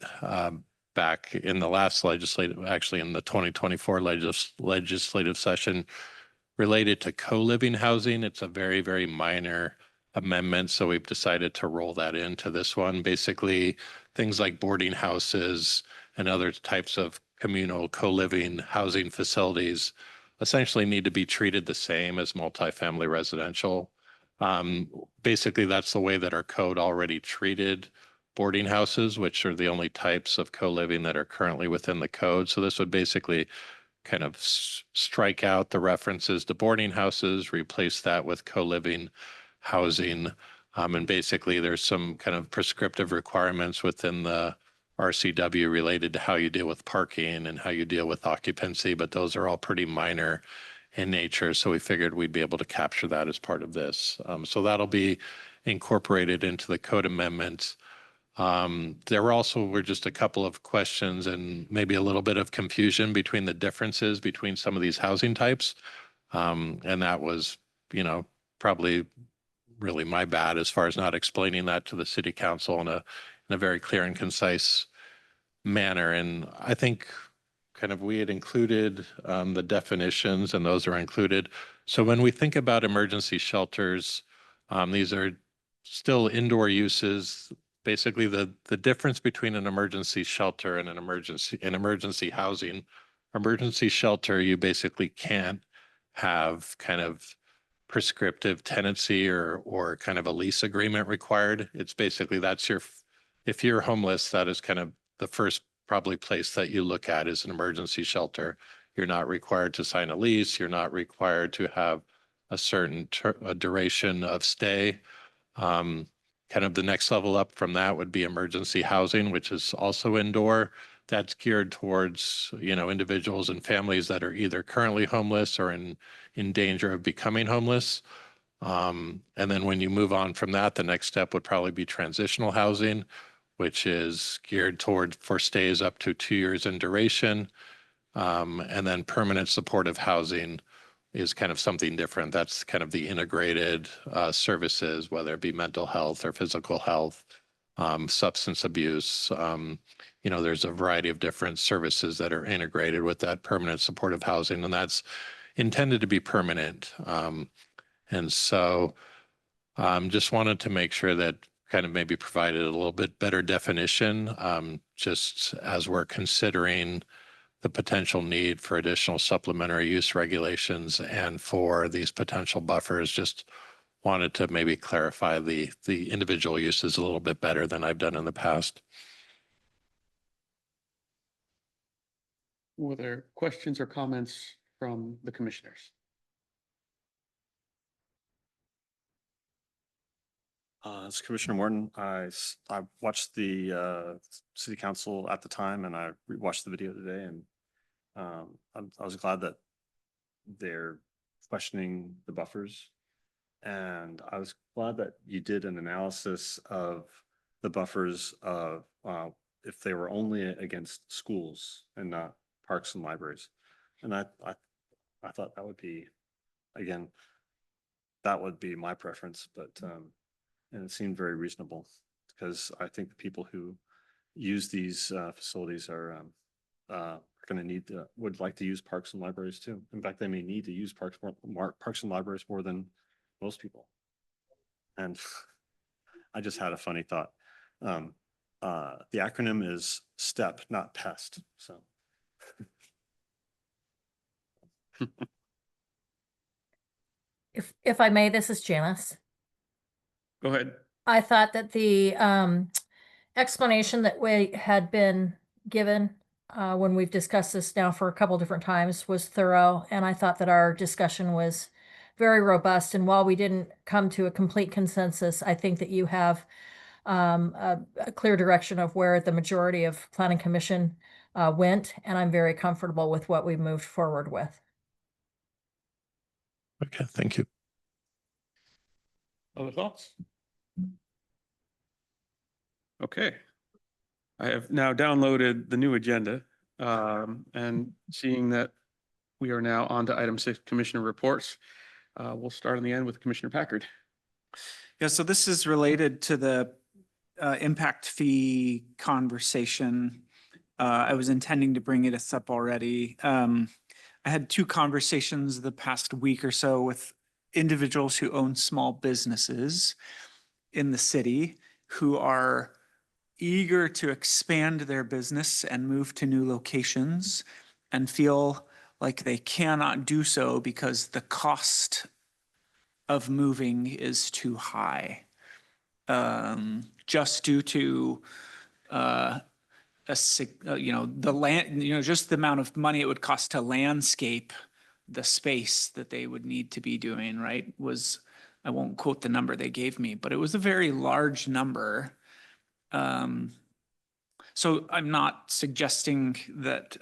back in the last actually in the 2024 legislative session related to co-living housing. It's a very, very minor amendment, so we've decided to roll that into this one. Basically, things like boarding houses and other types of communal co-living housing facilities essentially need to be treated the same as multifamily residential. Basically, that's the way that our code already treated boarding houses, which are the only types of co-living that are currently within the code. So this would basically kind of strike out the references to boarding houses, replace that with co-living housing. And basically there's some kind of prescriptive requirements within the RCW related to how you deal with parking and how you deal with occupancy, but those are all pretty minor in nature. So we figured we'd be able to capture that as part of this. So that'll be incorporated into the code amendments. There were just a couple of questions and maybe a little bit of confusion between the differences between some of these housing types. And that was, probably really my bad as far as not explaining that to the City Council in a very clear and concise manner. And I think kind of we had included the definitions, and those are included. So when we think about emergency shelters, these are still indoor uses. Basically, the difference between an emergency shelter and an emergency housing. Emergency shelter, you basically can't have kind of prescriptive tenancy or kind of a lease agreement required. It's basically if you're homeless, that is kind of the first probably place that you look at is an emergency shelter. You're not required to sign a lease. You're not required to have a certain duration of stay. Kind of the next level up from that would be emergency housing, which is also indoor. That's geared towards, individuals and families that are either currently homeless or in danger of becoming homeless. And then when you move on from that, the next step would probably be transitional housing, which is geared toward for stays up to 2 years in duration. And then permanent supportive housing is kind of something different. That's kind of the integrated services, whether it be mental health or physical health, substance abuse. There's a variety of different services that are integrated with that permanent supportive housing, and that's intended to be permanent. And so just wanted to make sure that kind of maybe provided a little bit better definition, just as we're considering the potential need for additional supplementary use regulations and for these potential buffers. Just wanted to maybe clarify the individual uses a little bit better than I've done in the past. Were there questions or comments from the commissioners? As Commissioner Morton, I watched the city council at the time, and I watched the video today, and I was glad that they're questioning the buffers. And I was glad that you did an analysis of the buffers of if they were only against schools and not parks and libraries. And I thought that would be, again, that would be my preference, but and it seemed very reasonable, because I think the people who use these facilities are going to would like to use parks and libraries too. In fact, they may need to use parks and libraries more than most people. And I just had a funny thought. The acronym is STEP, not PEST. So. If I may, this is Janice. Go ahead. I thought that the explanation that we had been given when we've discussed this now for a couple different times was thorough, and I thought that our discussion was very robust. And while we didn't come to a complete consensus, I think that you have a clear direction of where the majority of Planning Commission went, and I'm very comfortable with what we moved forward with. Okay, thank you. Other thoughts? Okay. I have now downloaded the new agenda, and seeing that we are now on to item 6, Commissioner reports. We'll start on the end with Commissioner Packard. Yeah, so this is related to the impact fee conversation. I was intending to bring it up already. I had 2 conversations the past week or so with individuals who own small businesses in the city who are eager to expand their business and move to new locations, and feel like they cannot do so because the cost of moving is too high. Just due to the land, just the amount of money it would cost to landscape the space that they would need to be doing, right? I won't quote the number they gave me, but it was a very large number. So I'm not suggesting that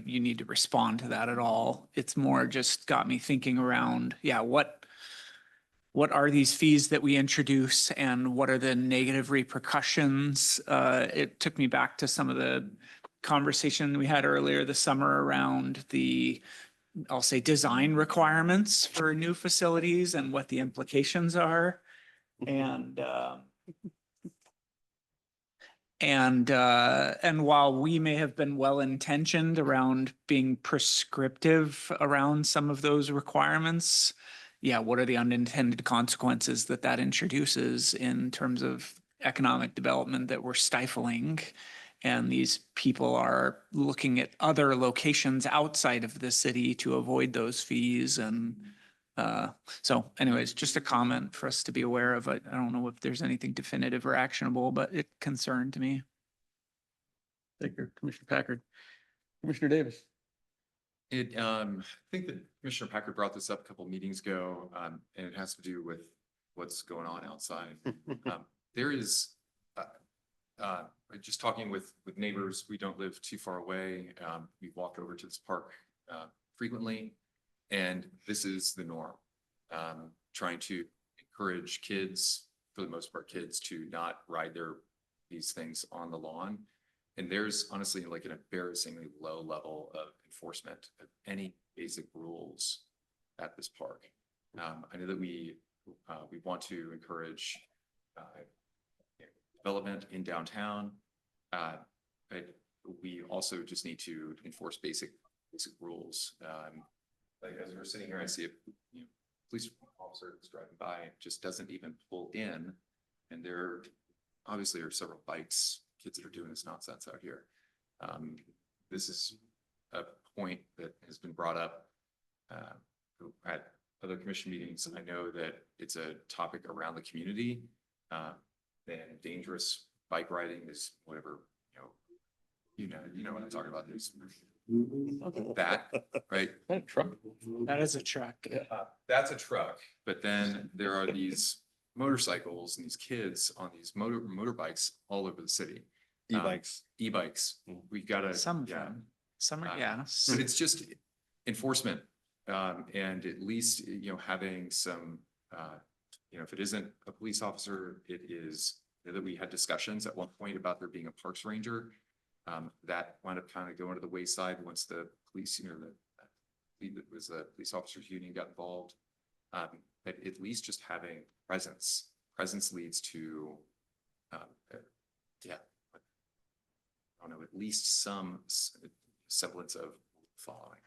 you need to respond to that at all. It's more just got me thinking around, what are these fees that we introduce, and what are the negative repercussions? It took me back to some of the conversation we had earlier this summer around I'll say, design requirements for new facilities and what the implications are. And while we may have been well-intentioned around being prescriptive around some of those requirements, what are the unintended consequences that introduces in terms of economic development that we're stifling? And these people are looking at other locations outside of the city to avoid those fees. And so anyways, just a comment for us to be aware of. I don't know if there's anything definitive or actionable, but it concerned me. Thank you, Commissioner Packard. Commissioner Davis. I think that Commissioner Packard brought this up a couple of meetings ago, and it has to do with what's going on outside. There is, just talking with neighbors, we don't live too far away. We walk over to this park frequently, and this is the norm. Trying to encourage kids, for the most part, kids to not ride these things on the lawn. And there's honestly like an embarrassingly low level of enforcement of any basic rules at this park. I know that we want to encourage development in downtown. But we also just need to enforce basic rules. Like as we're sitting here, I see a police officer that's driving by, just doesn't even pull in. And there obviously are several bikes, kids that are doing this nonsense out here. This is a point that has been brought up at other commission meetings. I know that it's a topic around the community. Then dangerous bike riding is whatever, you know what I'm talking about. There's that, right? That truck. That is a truck. That's a truck, but then there are these motorcycles and these kids on these motorbikes all over the city. E-bikes. E-bikes. We gotta, Some of yeah. them. Some are, Uh, yeah. But it's just enforcement, and at least, having some, if it isn't a police officer, it is, that we had discussions at one point about there being a parks ranger. That wound up kind of going to the wayside once the police, it was the police officers union got involved. But at least just having presence leads to, I don't know, at least some semblance of following.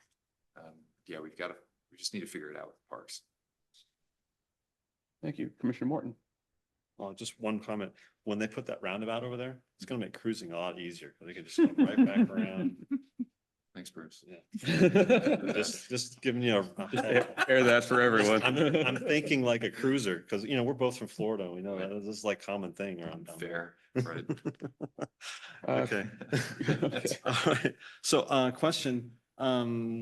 We just need to figure it out with the parks. Thank you, Commissioner Morton. Just one comment. When they put that roundabout over there, it's gonna make cruising a lot easier, because they can just come right back around. Thanks, Bruce. Yeah. Just giving you Air that for everyone. I'm thinking like a cruiser, because we're both from Florida. We know that this is like common thing around down there. Fair, right? Okay. Okay. All right. So, question,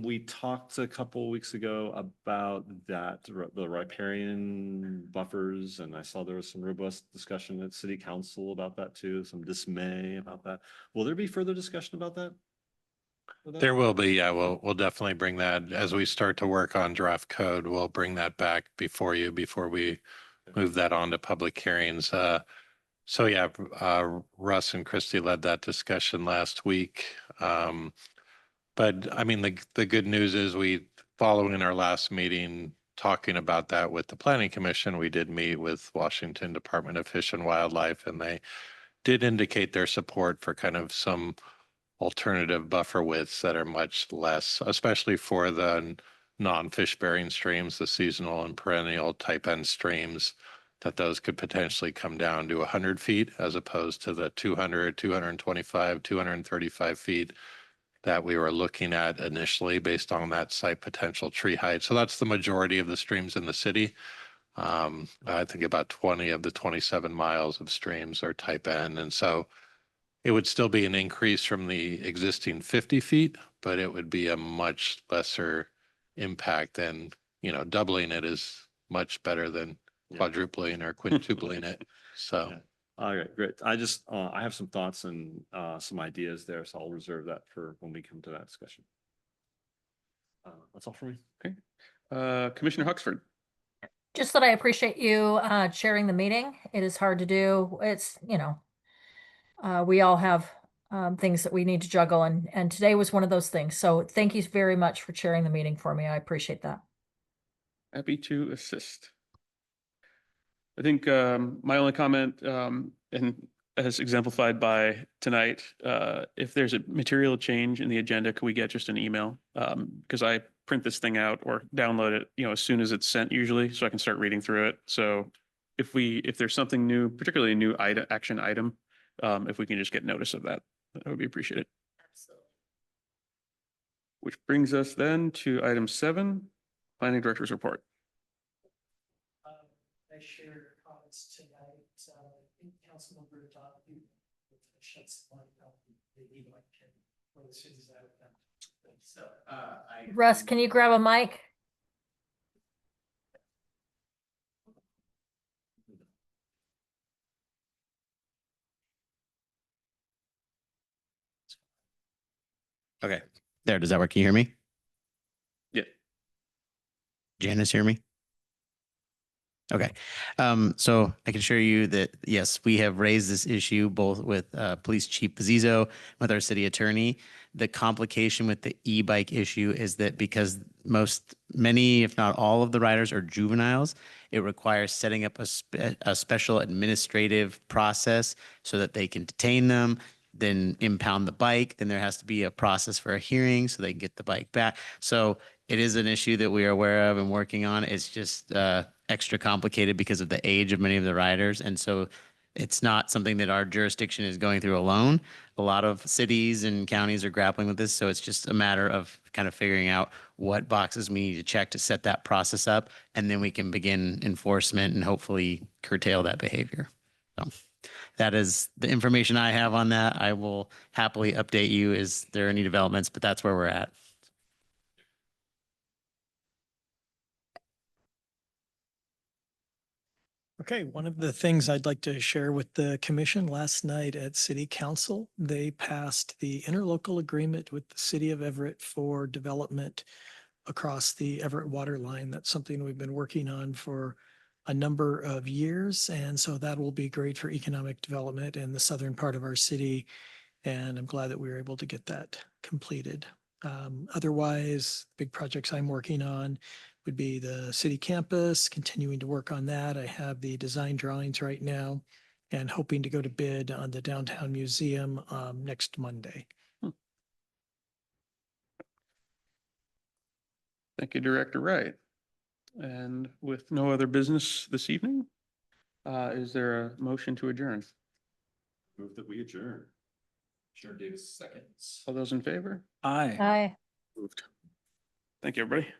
we talked a couple weeks ago about the riparian buffers, and I saw there was some robust discussion at city council about that too, some dismay about that. Will there be further discussion about that? There will be, yeah, we'll definitely bring that as we start to work on draft code. We'll bring that back before we move that on to public hearings. So yeah, Russ and Christy led that discussion last week. But I mean, the good news is following our last meeting, talking about that with the Planning Commission, we did meet with Washington Department of Fish and Wildlife, and they did indicate their support for kind of some alternative buffer widths that are much less, especially for the non-fish bearing streams, the seasonal and perennial type N streams, that those could potentially come down to 100 feet as opposed to the 200, 225, 235 feet that we were looking at initially based on that site potential tree height. So that's the majority of the streams in the city. I think about 20 of the 27 miles of streams are type N. And so it would still be an increase from the existing 50 feet, but it would be a much lesser impact than, doubling it is much better than quadrupling or quintupling it. So. Yeah. All right, great. I have some thoughts and some ideas there, so I'll reserve that for when we come to that discussion. That's all for me. Okay. Commissioner Huxford. Just that I appreciate you chairing the meeting. It is hard to do. It's, we all have things that we need to juggle, and today was one of those things. So thank you very much for chairing the meeting for me. I appreciate that. Happy to assist. I think my only comment, and as exemplified by tonight, if there's a material change in the agenda, could we get just an email? Because I print this thing out or download it, as soon as it's sent usually, so I can start reading through it. So if there's something new, particularly a new action item, if we can just get notice of that, that would be appreciated. Which brings us then to item 7, Planning Director's Report. I shared comments tonight. I think Councilmember Donahue shed some light on the e-bike and where the city's at with that. So, Russ, can you grab a mic? Okay, there, does that work? Can you hear me? Yeah. Janice, hear me? Okay. So I can assure you that, yes, we have raised this issue both with Police Chief Pizzizo, with our city attorney. The complication with the e-bike issue is that because many, if not all of the riders are juveniles, it requires setting up a special administrative process so that they can detain them, then impound the bike. Then there has to be a process for a hearing so they can get the bike back. So it is an issue that we are aware of and working on. It's just extra complicated because of the age of many of the riders. And so it's not something that our jurisdiction is going through alone. A lot of cities and counties are grappling with this. So it's just a matter of kind of figuring out what boxes we need to check to set that process up. And then we can begin enforcement and hopefully curtail that behavior. So that is the information I have on that. I will happily update you as there are any developments, but that's where we're at. Okay, one of the things I'd like to share with the commission last night at City Council, they passed the interlocal agreement with the City of Everett for development across the Everett water line. That's something we've been working on for a number of years. And so that will be great for economic development in the southern part of our city. And I'm glad that we were able to get that completed. Otherwise, big projects I'm working on would be the city campus, continuing to work on that. I have the design drawings right now and hoping to go to bid on the downtown museum next Monday. Thank you, Director Wright. And with no other business this evening, is there a motion to adjourn? Move that we adjourn. Commissioner Davis seconds. All those in favor? Aye. Aye. Moved. Thank you, everybody.